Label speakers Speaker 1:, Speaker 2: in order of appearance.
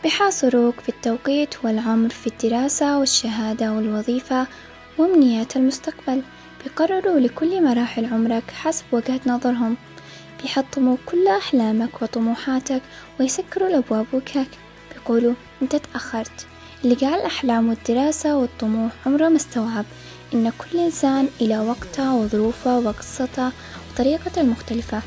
Speaker 1: بيحاصروك في التوقيت والعمر، في الدراسة والشهادة والوظيفة وأمنيات المستقبل. بيقرروا لكل مراحل عمرك حسب وجهة نظرهم، بيحطموا كل أحلامك وطموحاتك ويسكروا الأبواب وجهك. بيقولوا أنت تأخرت. اللي قال الأحلام والدراسة والطموح عمره ما استوعب إن كل إنسان إلى وقته وظروفه وقصته وطريقته المختلفة.